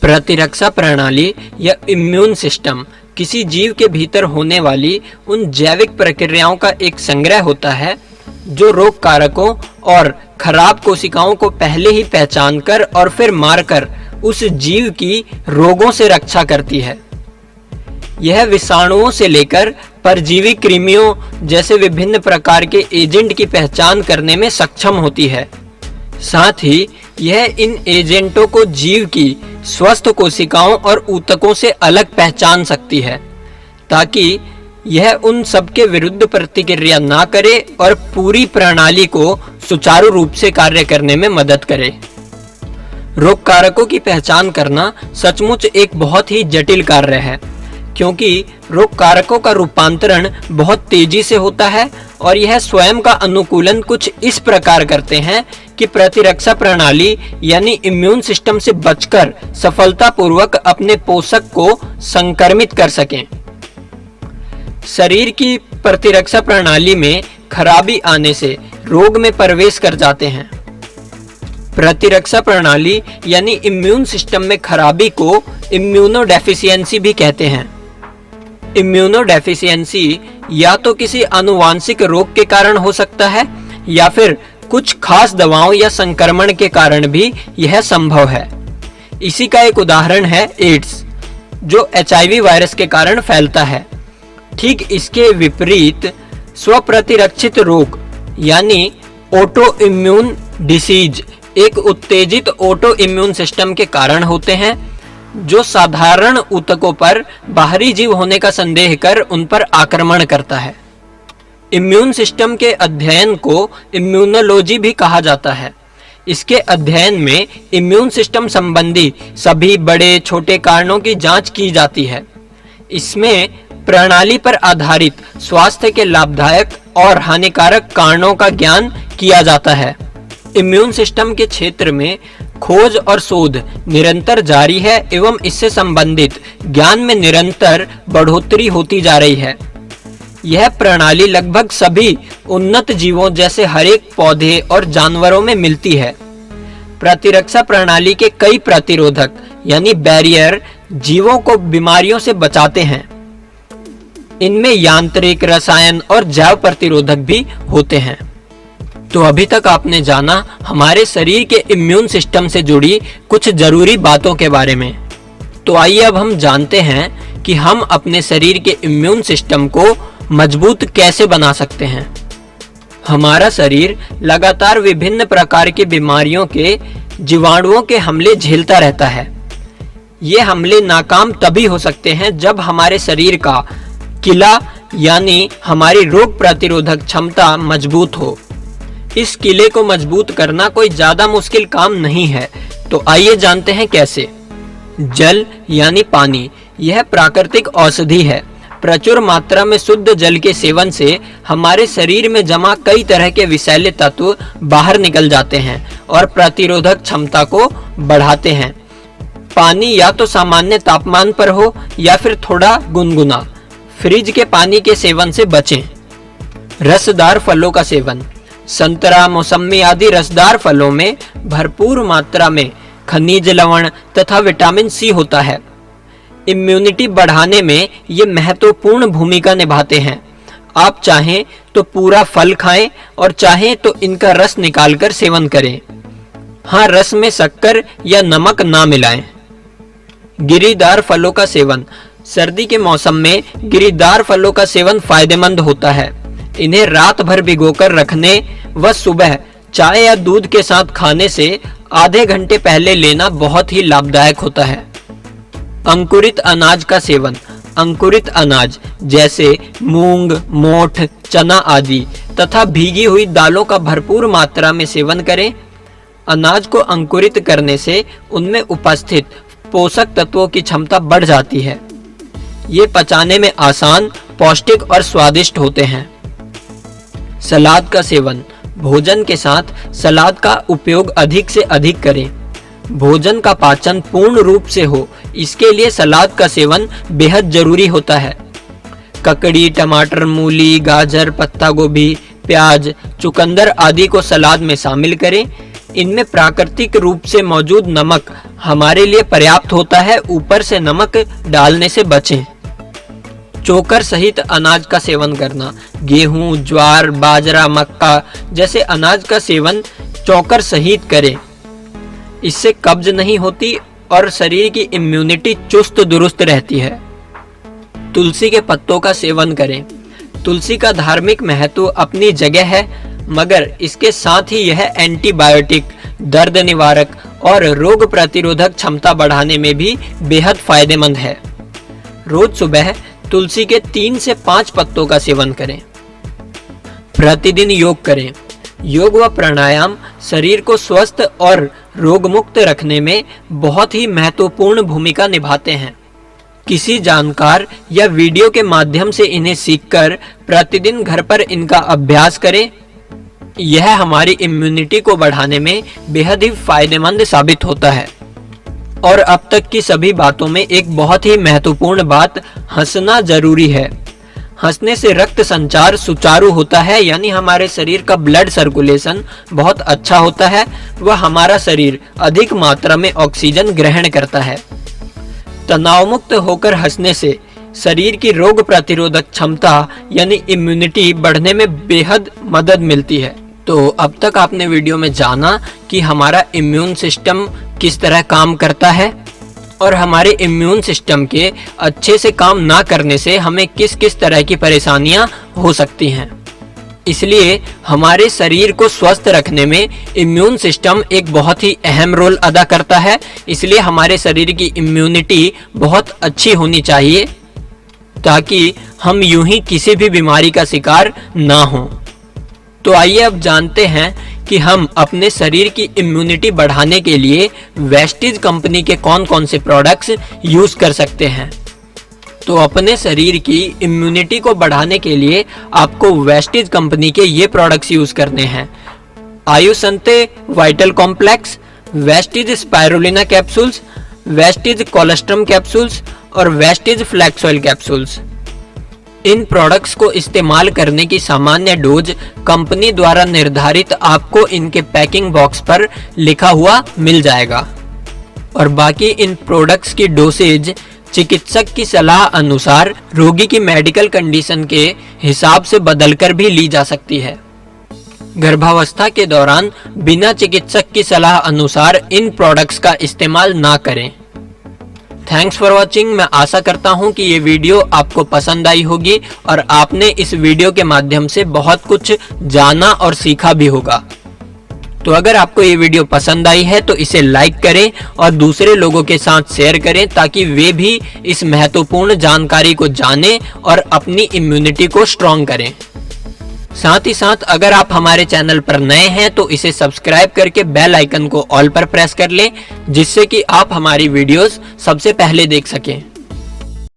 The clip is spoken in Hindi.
प्रतिरक्षा प्रणाली या इम्यून सिस्टम किसी जीव के भीतर होने वाली उन जैविक प्रक्रियाओं का एक संग्रह होता है जो रोग कारकों और खराब कोशिकाओं को पहले ही पहचान कर और फिर मारकर उस जीव की रोगों से रक्षा करती है। यह विषाणुओं से लेकर परजीवी कृमियों जैसे विभिन्न प्रकार के एजेंट की पहचान करने में सक्षम होती है। साथ ही यह इन एजेंटों को जीव की स्वस्थ कोशिकाओं और ऊतकों से अलग पहचान सकती है ताकि यह उन सब के विरुद्ध प्रतिक्रिया ना करे और पूरी प्रणाली को सुचारू रूप से कार्य करने में मदद करे। रोग कारकों की पहचान करना सचमुच एक बहुत ही जटिल कार्य है क्योंकि रोग कारकों का रूपांतरण बहुत तेजी से होता है और यह स्वयं का अनुकूलन कुछ इस प्रकार करते हैं कि प्रतिरक्षा प्रणाली यानी इम्यून सिस्टम से बचकर सफलतापूर्वक अपने पोषक को संक्रमित कर सकें। शरीर की प्रतिरक्षा प्रणाली में खराबी आने से रोग में प्रवेश कर जाते हैं। प्रतिरक्षा प्रणाली यानी इम्यून सिस्टम में खराबी को इम्यूनोडेफिशिएंसी भी कहते हैं। इम्यूनोडेफिशिएंसी या तो किसी आनुवांशिक रोग के कारण हो सकता है या फिर कुछ खास दवाओं या संक्रमण के कारण भी यह संभव है। इसी का एक उदाहरण है एड्स, जो HIV वायरस के कारण फैलता है। ठीक इसके विपरीत स्वप्रतिरक्षित रोग यानी ऑटो इम्यून डिसीज एक उत्तेजित ऑटो इम्यून सिस्टम के कारण होते हैं जो साधारण ऊतकों पर बाहरी जीव होने का संदेह कर उन पर आक्रमण करता है। इम्यून सिस्टम के अध्ययन को इम्यूनोलॉजी भी कहा जाता है। इसके अध्ययन में इम्यून सिस्टम संबंधी सभी बड़े छोटे कारणों की जांच की जाती है। इसमें प्रणाली पर आधारित स्वास्थ्य के लाभदायक और हानिकारक कारणों का ज्ञान किया जाता है। इम्यून सिस्टम के क्षेत्र में खोज और शोध निरंतर जारी है एवं इससे संबंधित ज्ञान में निरंतर बढ़ोतरी होती जा रही है। यह प्रणाली लगभग सभी उन्नत जीवों जैसे हरेक पौधे और जानवरों में मिलती है। प्रतिरक्षा प्रणाली के कई प्रतिरोधक यानी बैरियर जीवों को बीमारियों से बचाते हैं। इनमें यांत्रिक, रसायन और जैव प्रतिरोधक भी होते हैं। तो अभी तक आपने जाना हमारे शरीर के इम्यून सिस्टम से जुड़ी कुछ जरूरी बातों के बारे में। तो आइए अब हम जानते हैं कि हम अपने शरीर के इम्यून सिस्टम को मजबूत कैसे बना सकते हैं। हमारा शरीर लगातार विभिन्न प्रकार की बीमारियों के जीवाणुओं के हमले झेलता रहता है। ये हमले नाकाम तभी हो सकते हैं जब हमारे शरीर का किला यानी हमारी रोग प्रतिरोधक क्षमता मजबूत हो। इस किले को मजबूत करना कोई ज्यादा मुश्किल काम नहीं है। तो आइए जानते हैं कैसे। जल यानी पानी, यह प्राकृतिक औषधि है। प्रचुर मात्रा में शुद्ध जल के सेवन से हमारे शरीर में जमा कई तरह के विषैले तत्व बाहर निकल जाते हैं और प्रतिरोधक क्षमता को बढ़ाते हैं। पानी या तो सामान्य तापमान पर हो या फिर थोड़ा गुनगुना। फ्रिज के पानी के सेवन से बचें। रसदार फलों का सेवन, संतरा, मौसमी आदि रसदार फलों में भरपूर मात्रा में खनिज लवण तथा विटामिन सी होता है। इम्यूनिटी बढ़ाने में ये महत्वपूर्ण भूमिका निभाते हैं। आप चाहें तो पूरा फल खाएं और चाहें तो इनका रस निकालकर सेवन करें। हाँ, रस में शक्कर या नमक ना मिलाएं। गिरीदार फलों का सेवन, सर्दी के मौसम में गिरीदार फलों का सेवन फायदेमंद होता है। इन्हें रात भर भिगोकर रखने व सुबह चाय या दूध के साथ खाने से आधे घंटे पहले लेना बहुत ही लाभदायक होता है। अंकुरित अनाज का सेवन, अंकुरित अनाज जैसे मूंग, मोठ, चना आदि तथा भीगी हुई दालों का भरपूर मात्रा में सेवन करें। अनाज को अंकुरित करने से उनमें उपस्थित पोषक तत्वों की क्षमता बढ़ जाती है। ये पचाने में आसान, पौष्टिक और स्वादिष्ट होते हैं। सलाद का सेवन, भोजन के साथ सलाद का उपयोग अधिक से अधिक करें। भोजन का पाचन पूर्ण रूप से हो, इसके लिए सलाद का सेवन बेहद जरूरी होता है। ककड़ी, टमाटर, मूली, गाजर, पत्ता गोभी, प्याज, चुकंदर आदि को सलाद में शामिल करें। इनमें प्राकृतिक रूप से मौजूद नमक हमारे लिए पर्याप्त होता है, ऊपर से नमक डालने से बचें। चोकर सहित अनाज का सेवन करना। गेहूं, ज्वार, बाजरा, मक्का जैसे अनाज का सेवन चोकर सहित करें। इससे कब्ज नहीं होती और शरीर की इम्यूनिटी चुस्त दुरुस्त रहती है। तुलसी के पत्तों का सेवन करें। तुलसी का धार्मिक महत्व अपनी जगह है, मगर इसके साथ ही यह एंटीबायोटिक, दर्द निवारक और रोग प्रतिरोधक क्षमता बढ़ाने में भी बेहद फायदेमंद है। रोज सुबह तुलसी के 3 से 5 पत्तों का सेवन करें। प्रतिदिन योग करें। योग व प्राणायाम शरीर को स्वस्थ और रोग मुक्त रखने में बहुत ही महत्वपूर्ण भूमिका निभाते हैं। किसी जानकार या वीडियो के माध्यम से इन्हें सीखकर प्रतिदिन घर पर इनका अभ्यास करें। यह हमारी इम्यूनिटी को बढ़ाने में बेहद ही फायदेमंद साबित होता है। और अब तक की सभी बातों में एक बहुत ही महत्वपूर्ण बात, हंसना जरूरी है। हंसने से रक्त संचार सुचारू होता है, यानी हमारे शरीर का ब्लड सर्कुलेशन बहुत अच्छा होता है व हमारा शरीर अधिक मात्रा में ऑक्सीजन ग्रहण करता है। तनाव मुक्त होकर हंसने से शरीर की रोग प्रतिरोधक क्षमता यानी इम्यूनिटी बढ़ने में बेहद मदद मिलती है। तो अब तक आपने वीडियो में जाना कि हमारा इम्यून सिस्टम किस तरह काम करता है और हमारे इम्यून सिस्टम के अच्छे से काम ना करने से हमें किस किस तरह की परेशानियां हो सकती हैं। इसलिए हमारे शरीर को स्वस्थ रखने में इम्यून सिस्टम एक बहुत ही अहम रोल अदा करता है। इसलिए हमारे शरीर की इम्यूनिटी बहुत अच्छी होनी चाहिए ताकि हम यूं ही किसी भी बीमारी का शिकार ना हों। तो आइए अब जानते हैं कि हम अपने शरीर की इम्यूनिटी बढ़ाने के लिए वेस्टीज कंपनी के कौन कौन से प्रोडक्ट्स यूज कर सकते हैं। तो अपने शरीर की इम्यूनिटी को बढ़ाने के लिए आपको वेस्टीज कंपनी के ये प्रोडक्ट्स यूज करने हैं। Ayusante vital complex, Vestige spirulina capsules, Vestige colostrum capsules और वेस्टीज फ्लैक्स ऑयल कैप्सूल्स। इन प्रोडक्ट्स को इस्तेमाल करने की सामान्य डोज कंपनी द्वारा निर्धारित आपको इनके पैकिंग बॉक्स पर लिखा हुआ मिल जाएगा और बाकी इन प्रोडक्ट्स की डोसेज चिकित्सक की सलाह अनुसार रोगी की मेडिकल कंडीशन के हिसाब से बदलकर भी ली जा सकती है। गर्भावस्था के दौरान बिना चिकित्सक की सलाह अनुसार इन प्रोडक्ट्स का इस्तेमाल ना करें। Thanks for watching. मैं आशा करता हूं कि ये वीडियो आपको पसंद आई होगी और आपने इस वीडियो के माध्यम से बहुत कुछ जाना और सीखा भी होगा। तो अगर आपको ये वीडियो पसंद आई है तो इसे लाइक करें और दूसरे लोगों के साथ शेयर करें ताकि वे भी इस महत्वपूर्ण जानकारी को जानें और अपनी इम्यूनिटी को स्ट्रॉन्ग करें। साथ ही साथ अगर आप हमारे चैनल पर नए हैं तो इसे सब्सक्राइब करके बेल आइकन को ऑल पर प्रेस कर लें, जिससे कि आप हमारी वीडियोस सबसे पहले देख सकें।